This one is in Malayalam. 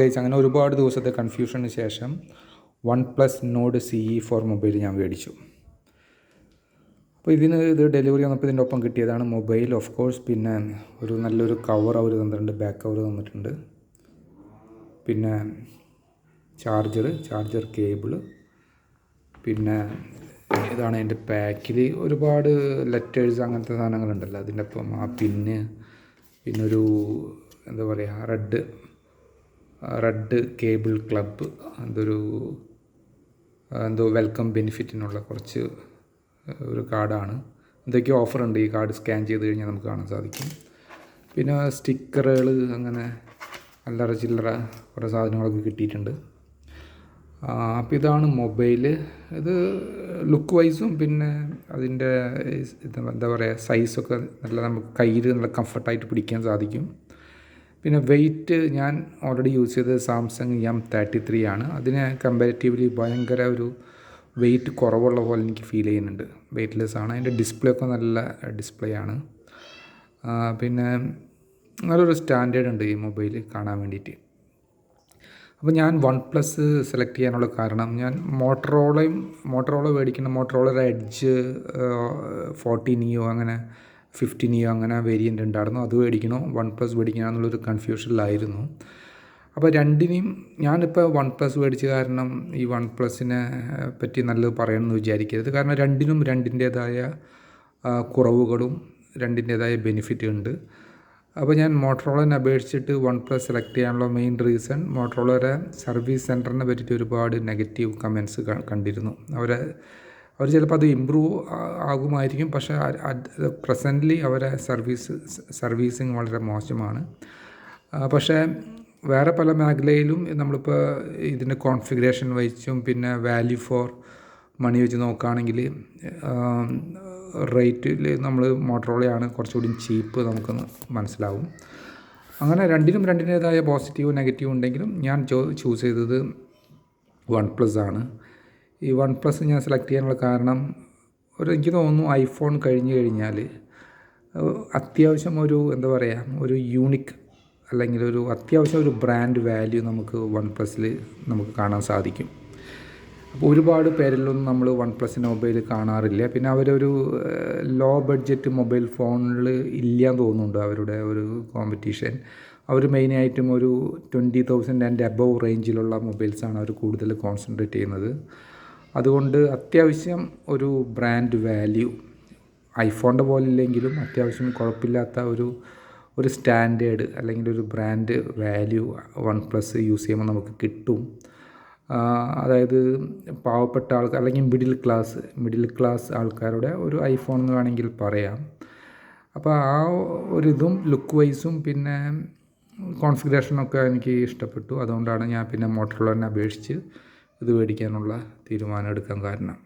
ഗൈസ്, അങ്ങനെ ഒരുപാട് ദിവസത്തെ കൺഫ്യൂഷന് ശേഷം OnePlus Nord CE4 മൊബൈൽ ഞാൻ മേടിച്ചു. അപ്പോൾ ഇത് ഡെലിവറി വന്നപ്പോൾ ഇതിൻ്റെ ഒപ്പം കിട്ടിയതാണ് മൊബൈൽ. ഓഫ് കോഴ്സ് പിന്നെ ഒരു നല്ലൊരു കവർ അവർ തന്നിട്ടുണ്ട്, ബാക്ക് കവർ തന്നിട്ടുണ്ട്. പിന്നെ ചാർജർ കേബിള്, പിന്നെ ഇതാണ് എൻ്റെ പാക്കിൽ. ഒരുപാട് ലെറ്റേഴ്സ് അങ്ങനത്തെ സാധനങ്ങളുണ്ടല്ലോ അതിൻ്റെ ഒപ്പം. ആ പിന്നൊരു എന്താ പറയുക, റെഡ് കേബിൾ ക്ലബ്ബ്, എന്തോ വെൽക്കം ബെനിഫിറ്റിനുള്ള കുറച്ച് ഒരു കാർഡാണ്. എന്തൊക്കെയോ ഓഫറുണ്ട്. ഈ കാർഡ് സ്കാൻ ചെയ്ത് കഴിഞ്ഞാൽ നമുക്ക് കാണാൻ സാധിക്കും. പിന്നെ സ്റ്റിക്കറുകൾ, അങ്ങനെ അല്ലറ ചില്ലറ കുറേ സാധനങ്ങളൊക്കെ കിട്ടിയിട്ടുണ്ട്. അപ്പോൾ ഇതാണ് മൊബൈൽ. ഇത് ലുക്ക് വൈസും പിന്നെ അതിൻ്റെ എന്താ പറയുക, സൈസൊക്കെ നമുക്ക് കയ്യിൽ നല്ല കംഫർട്ടായിട്ട് പിടിക്കാൻ സാധിക്കും. പിന്നെ വെയിറ്റ്, ഞാൻ ഓൾറെഡി യൂസ് ചെയ്തത് സാംസങ് M33 ആണ്. അതിന് കമ്പാരിറ്റീവ്ലി ഭയങ്കര ഒരു വെയിറ്റ് കുറവുള്ള പോലെ എനിക്ക് ഫീൽ ചെയ്യുന്നുണ്ട്. വെയ്റ്റ്ലെസ് ആണ്. അതിൻ്റെ ഡിസ്പ്ലേ ഒക്കെ നല്ല ഡിസ്പ്ലേ ആണ്. പിന്നെ നല്ലൊരു സ്റ്റാൻഡേർഡ് ഉണ്ട് ഈ മൊബൈൽ കാണാൻ വേണ്ടിയിട്ട്. അപ്പോൾ ഞാൻ OnePlus സെലക്ട് ചെയ്യാനുള്ള കാരണം, ഞാൻ മോട്ടറോള മേടിക്കുന്ന മോട്ടറോളയുടെ എഡ്ജ് 40 നിയോ അങ്ങനെ 50 നിയോ അങ്ങനെ വേരിയൻ്റ് ഉണ്ടായിരുന്നു. അത് മേടിക്കണോ OnePlus മേടിക്കണോ എന്നുള്ളൊരു കൺഫ്യൂഷനിലായിരുന്നു. അപ്പോൾ രണ്ടിനെയും ഞാനിപ്പോൾ OnePlus മേടിച്ച കാരണം ഈ OnePlusനെ പറ്റി നല്ലത് പറയണമെന്ന് വിചാരിക്കരുത്. കാരണം രണ്ടിനും രണ്ടിൻ്റേതായ കുറവുകളും രണ്ടിൻ്റേതായ ബെനിഫിറ്റ് ഉണ്ട്. അപ്പോൾ ഞാൻ മോട്ടറോളനെ അപേക്ഷിച്ചിട്ട് OnePlus സെലക്ട് ചെയ്യാനുള്ള മെയിൻ റീസൺ, മോട്ടറോളയുടെ സർവീസ് സെൻറ്ററിനെ പറ്റിയിട്ട് ഒരുപാട് നെഗറ്റീവ് കമൻറ്റ്സ് കണ്ടിരുന്നു. അവർ ചിലപ്പോൾ അത് ഇമ്പ്രൂവ് ആകുമായിരിക്കും, പക്ഷേ പ്രസൻ്റ്ലി അവരെ സർവീസിങ് വളരെ മോശമാണ്. പക്ഷേ വേറെ പല മേഖലയിലും നമ്മളിപ്പോൾ ഇതിൻ്റെ കോൺഫിഗറേഷൻ വെച്ചും പിന്നെ വാല്യൂ ഫോർ മണി വെച്ച് നോക്കുകയാണെങ്കിൽ റേറ്റിൽ നമ്മൾ മോട്ടറോളയാണ് കുറച്ചുകൂടി ചീപ്പ്, നമുക്ക് മനസ്സിലാവും. അങ്ങനെ രണ്ടിൻ്റേതായ പോസിറ്റീവ് നെഗറ്റീവ് ഉണ്ടെങ്കിലും ഞാൻ ചൂസ് ചെയ്തത് OnePlus ആണ്. ഈ OnePlus ഞാൻ സെലക്ട് ചെയ്യാനുള്ള കാരണം, എനിക്ക് തോന്നുന്നു ഐഫോൺ കഴിഞ്ഞ് കഴിഞ്ഞാൽ അത്യാവശ്യം ഒരു എന്താ പറയുക, ഒരു യൂണിക് അല്ലെങ്കിൽ ഒരു അത്യാവശ്യം ഒരു ബ്രാൻഡ് വാല്യൂ നമുക്ക് OnePlusൽ നമുക്ക് കാണാൻ സാധിക്കും. അപ്പോൾ ഒരുപാട് പേരിലൊന്നും നമ്മൾ OnePlusൻ്റെ മൊബൈൽ കാണാറില്ല. പിന്നെ അവരൊരു ലോ ബഡ്ജറ്റ് മൊബൈൽ ഫോണിൽ ഇല്ലയെന്ന് തോന്നുന്നുണ്ട് അവരുടെ ഒരു കോമ്പറ്റീഷൻ. അവർ മെയിനായിട്ടും ഒരു 20,000 ആൻഡ് അബവ് റേഞ്ചിലുള്ള മൊബൈൽസാണ് അവർ കൂടുതൽ കോൺസെൻട്രേറ്റ് ചെയ്യുന്നത്. അതുകൊണ്ട് അത്യാവശ്യം ഒരു ബ്രാൻഡ് വാല്യൂ ഐഫോണിൻ്റെ പോലെ ഇല്ലെങ്കിലും അത്യാവശ്യം കുഴപ്പമില്ലാത്ത ഒരു സ്റ്റാൻഡേർഡ് അല്ലെങ്കിൽ ഒരു ബ്രാൻഡ് വാല്യൂ OnePlus യൂസ് ചെയ്യുമ്പോൾ നമുക്ക് കിട്ടും. അതായത് പാവപ്പെട്ട ആൾക്കാർ അല്ലെങ്കിൽ മിഡിൽ ക്ലാസ് ആൾക്കാരുടെ ഒരു ഐഫോൺ എന്ന് വേണമെങ്കിൽ പറയാം. അപ്പോൾ ആ ഒരിതും ലുക്ക് വൈസും പിന്നെ കോൺഫിഗറേഷനൊക്കെ എനിക്ക് ഇഷ്ടപ്പെട്ടു. അതുകൊണ്ടാണ് ഞാൻ പിന്നെ മോട്ടറോളനെ അപേക്ഷിച്ച് ഇത് മേടിക്കാനുള്ള തീരുമാനം എടുക്കാൻ കാരണം.